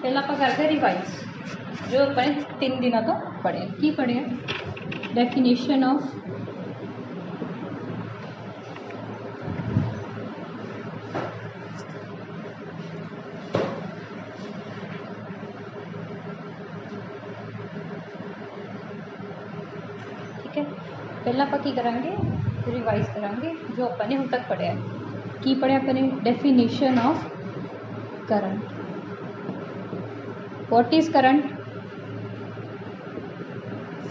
पहला आप करते रिवाइज जो अपने 3 दिन तो पढ़े की पढ़े डेफिनेशन ऑफ ठीक है। पहला आप की करांगे रिवाइज करांगे जो अपने हुण तक पढ़िया की पढ़िया अपने definition of current. What is current?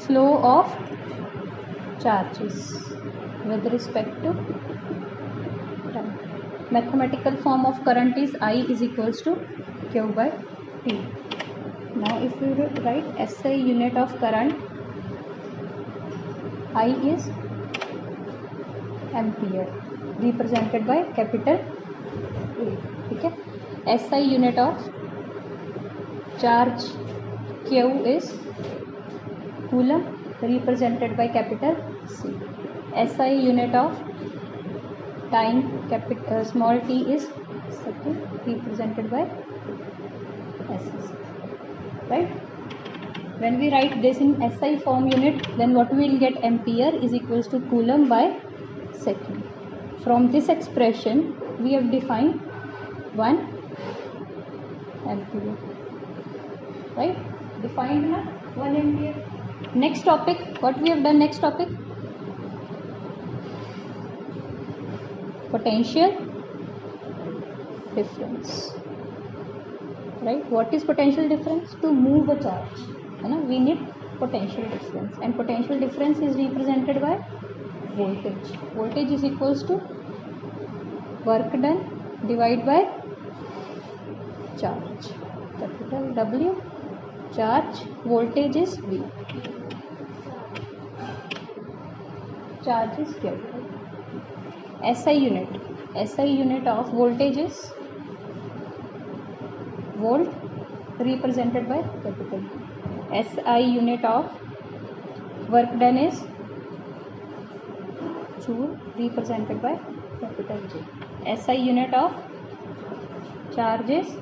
Flow of charges with respect to time. Mathematical form of current is I is equals to Q by T. Now if we write SI unit of current, I is ampere represented by capital A. ठीक है। SI unit of charge Q is coulomb represented by capital C. SI unit of time capital small t is second represented by S. Right? When we write this in SI form unit, then what we will get? Ampere is equals to coulomb by second. From this expression, we have defined 1 ampere. Right? Defined na 1 ampere. Next topic, what we have done? Next topic, potential difference. Right? What is potential difference? To move a charge, we need potential difference, and potential difference is represented by voltage. Voltage is equals to work done divided by charge, capital W. Charge, voltage is V. Charge is Q. SI unit of voltage is volt represented by capital. SI unit of work done is joule represented by capital J. SI unit of charge is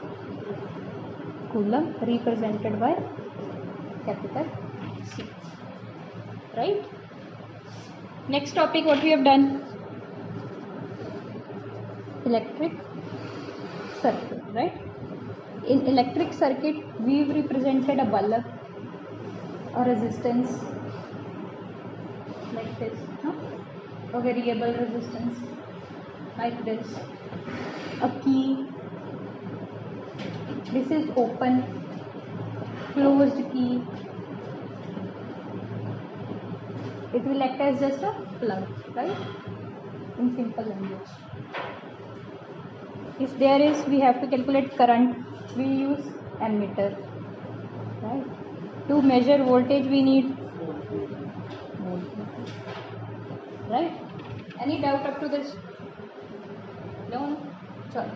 coulomb represented by capital C. Right? Next topic, what we have done? Electric circuit. Right? In electric circuit, we have represented a bulb, a resistance like this, a variable resistance like this, a key. This is open, closed key. It will act as just a plug, right? In simple language. If there is, we have to calculate current, we use ammeter, right? To measure voltage, we need voltmeter, right? Any doubt up to this? No? Sorry.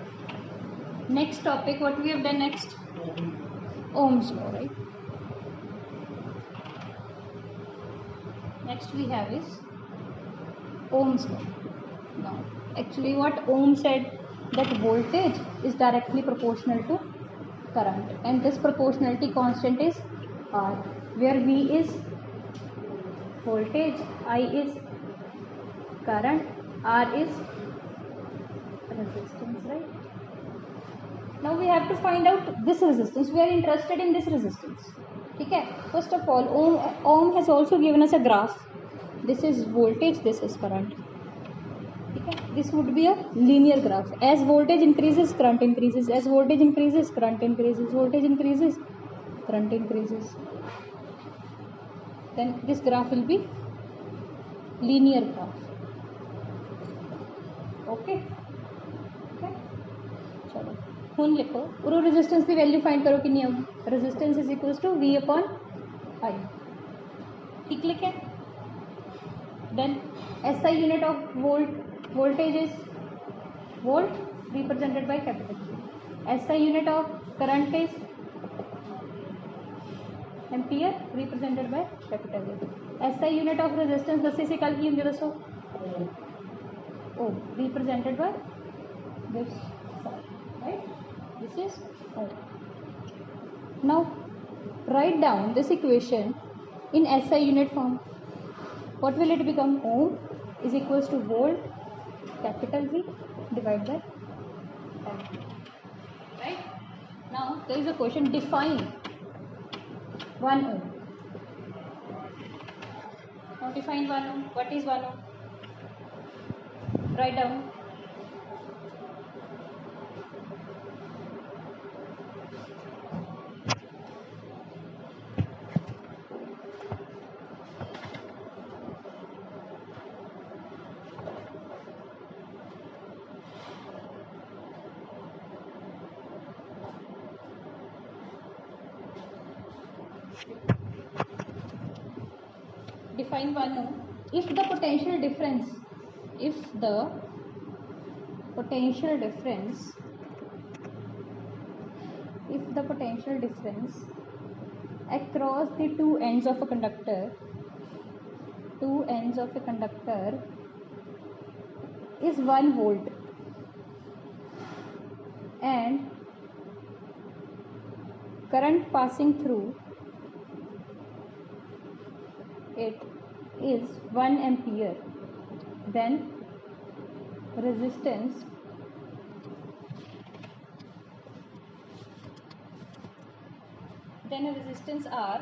Next topic, what we have done next? Ohm's law, right? Next we have is Ohm's law. Now, actually what Ohm said, that voltage is directly proportional to current, and this proportionality constant is R, where V is voltage, I is current, R is resistance, right? Now we have to find out this resistance. We are interested in this resistance. Okay. First of all, Ohm has also given us a graph. This is voltage, this is current. Okay. This would be a linear graph. As voltage increases, current increases. As voltage increases, current increases. Voltage increases, current increases. Then this graph will be linear graph. Okay. चलो ਹੁਣ लिखो उरो resistance की value find करो कितनी होगी. Resistance is equals to V upon I. ठीक लिखे. Then SI unit of voltage is volt represented by capital V. SI unit of current is ampere represented by capital A. SI unit of resistance 10 से कल की होंगे दोस्तों O represented by this. This is ohm. Now write down this equation in SI unit form. What will it become? Ohm is equals to volt, capital V, divided by ampere. Right? Now there is a question, define 1 ohm. Now define 1 ohm. What is 1 ohm? Write down. Define 1 ohm. If the potential difference across the two ends of a conductor is 1 volt and current passing through it is 1 ampere, then resistance R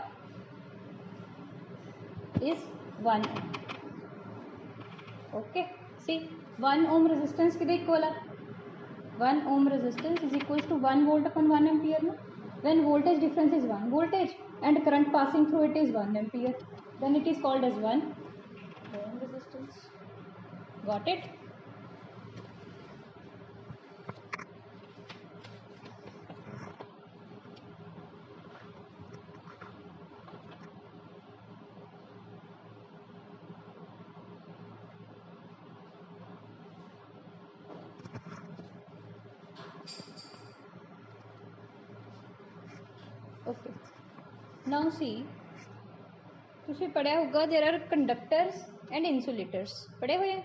is 1 ohm. Okay, see 1 ohm resistance किधर equal है? 1 ohm resistance is equals to 1 volt upon 1 ampere. No? When voltage difference is 1 voltage and current passing through it is 1 ampere, then it is called as 1 ohm resistance. Got it? Okay. Now see, ਤੁਸੀਂ ਪੜਿਆ ਹੋਊਗਾ there are conductors and insulators. ਪੜੇ ਹੋਏ?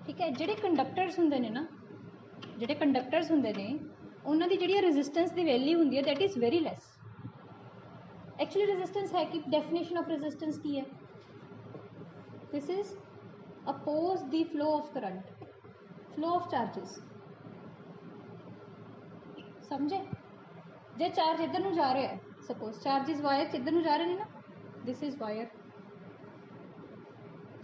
ਠੀਕ ਹੈ, ਜਿਹੜੇ ਕੰਡਕਟਰਸ ਹੁੰਦੇ ਨੇ ਉਹਨਾਂ ਦੀ ਜਿਹੜੀ ਰੈਜ਼ਿਸਟੈਂਸ ਦੀ ਵੈਲਿਊ ਹੁੰਦੀ ਹੈ that is very less. Actually resistance है कि definition of resistance की है? This is oppose the flow of current, flow of charges. समझे? जे चार्ज इधर ਨੂੰ ਜਾ ਰਿਹਾ ਹੈ, सपोज चार्जेस वायर इधर ਨੂੰ ਜਾ ਰਹੇ ਨੇ ਨਾ, this is wire,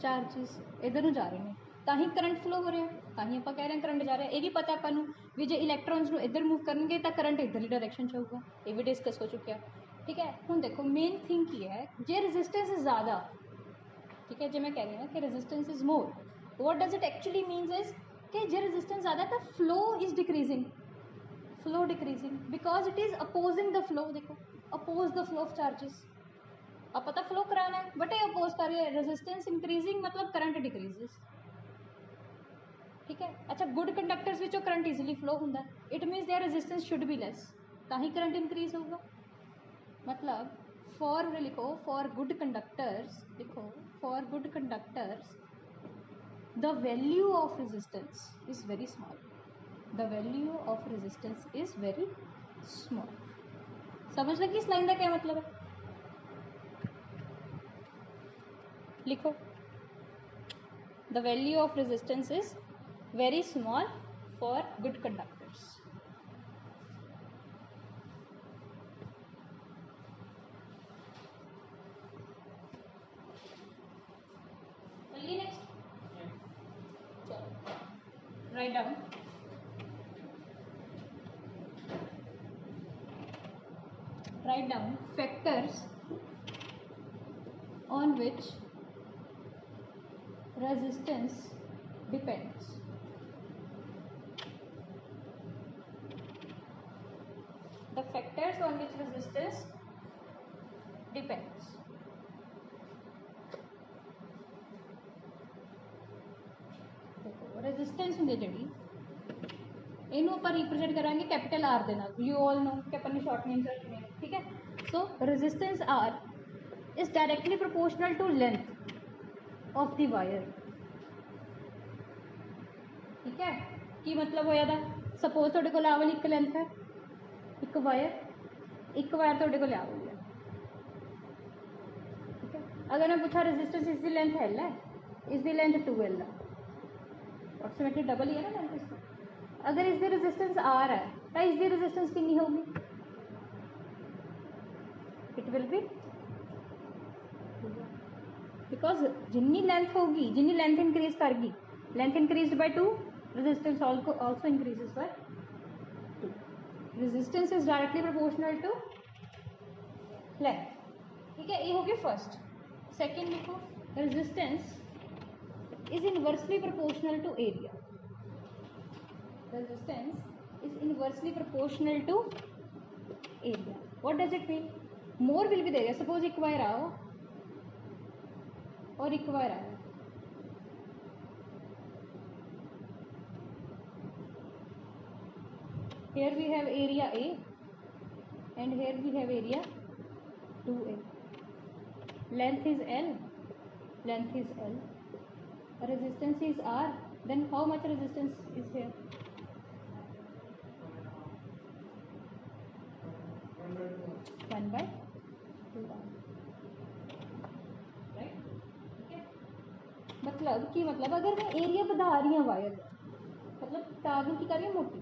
चार्जेस इधर ਨੂੰ ਜਾ ਰਹੇ ਨੇ ਤਾਂ ਹੀ ਕਰੰਟ ਫਲੋ ਹੋ ਰਿਹਾ, ਤਾਂ ਹੀ ਆਪਾਂ ਕਹਿ ਰਹੇ ਹਾਂ ਕਰੰਟ ਜਾ ਰਿਹਾ। ਇਹ ਵੀ ਪਤਾ ਆਪਾਂ ਨੂੰ ਵੀ ਜੇ ਇਲੈਕਟ੍ਰੋਨਸ ਨੂੰ ਇੱਧਰ ਮੂਵ ਕਰਨਗੇ ਤਾਂ ਕਰੰਟ ਇੱਧਰਲੀ ਡਾਇਰੈਕਸ਼ਨ 'ਚ ਹੋਊਗਾ, ਇਹ ਵੀ ਡਿਸਕਸ ਹੋ ਚੁੱਕਿਆ। ਠੀਕ ਹੈ, ਹੁਣ ਦੇਖੋ ਮੇਨ ਥਿੰਗ ਕੀ ਹੈ, ਜੇ ਰੈਜ਼ਿਸਟੈਂਸ ਜ਼ਿਆਦਾ, ठीक है, जो मैं कह रही हूँ ना कि resistance is more, what does it actually means is कि जो रेजिस्टेंस ज़्यादा है तो flow is decreasing, because it is opposing the flow. देखो oppose the flow of charges, अब पता फ्लो कराना है बट ये अपोज कर रही है, रेजिस्टेंस इंक्रीजिंग मतलब करंट डिक्रीजेस। ठीक है, अच्छा गुड कंडक्टर्स विचों करंट ईजिली फ्लो होंगे, it means their resistance should be less, ताही करंट इंक्रीज होगा। मतलब फॉर लिखो फॉर गुड कंडक्टर्स, लिखो for good conductors the value of resistance is very small, the value of resistance is very small. समझ लगी इस line का क्या मतलब है? लिखो the value of resistance is very small for good conductors. चलिए next, right down factors on which resistance depends. The factors on which resistance depends. Resistance ਹੁੰਦੀ ਜਿਹੜੀ ਇਹਨੂੰ ਆਪਾਂ ਰਿਪਰੈਜ਼ੈਂਟ ਕਰਾਂਗੇ ਕੈਪੀਟਲ ਆਰ ਦੇ ਨਾਲ। ਯੂ ਆਲ ਨੋ ਕਿ ਆਪਾਂ ਨੇ ਸ਼ਾਰਟ ਨੇਮ ਰੱਖਣੇ ਨੇ। ਠੀਕ ਹੈ, so resistance R is directly proportional to length of the wire. ठीक है, की मतलब होया दा सपोज तुहाडे कोल आ वाली एक लेंथ है, एक वायर तुहाडे कोल आ वाली है, ठीक है। अगर मैं पूछा रेजिस्टेंस इसकी लेंथ L है, इसकी लेंथ 2L है, अप्रोक्सीमेटली डबल ही है ना लेंथ इसका। अगर इसकी रेजिस्टेंस R है तो इसकी रेजिस्टेंस कितनी होगी? इट विल बी, बिकॉज जिन्नी लेंथ होगी, जिन्नी लेंथ इंक्रीज करगी, length increased by 2, resistance also increases by 2. Resistance is directly proportional to length, ठीक है। ये हो गया फर्स्ट। सेकेंड लिखो, resistance is inversely proportional to area. Resistance is inversely proportional to area. What does it mean? More will be there. Suppose एक wire आओ और एक वायर आओ, here we have area A and here we have area 2A. Length is L, resistance is R. Then how much resistance is here? 1/2R, right? मतलब अगर मैं area बढ़ा रही हूँ वायर, मतलब तार की कर रही हूँ मोटी,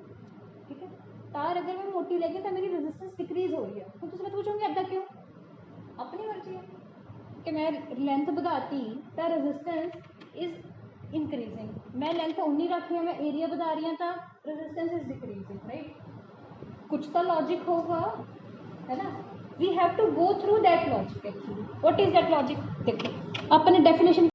ठीक है। तार अगर मैं मोटी लेके तो मेरी रेजिस्टेंस डिक्रीज हो रही है, तो मैं पूछूंगी अद्धा क्यों? अपनी मर्जी है कि मैं लेंथ बढ़ाती तो रेजिस्टेंस इज इंक्रीजिंग, मैं लेंथ उन्नी रख रही हूँ, मैं एरिया बढ़ा रही हूँ तो रेजिस्टेंस इज डिक्रीजिंग, राइट। कुछ तो लॉजिक होगा, है ना। We have to go through that logic actually. What is that logic? देखो अपने डेफिनेशन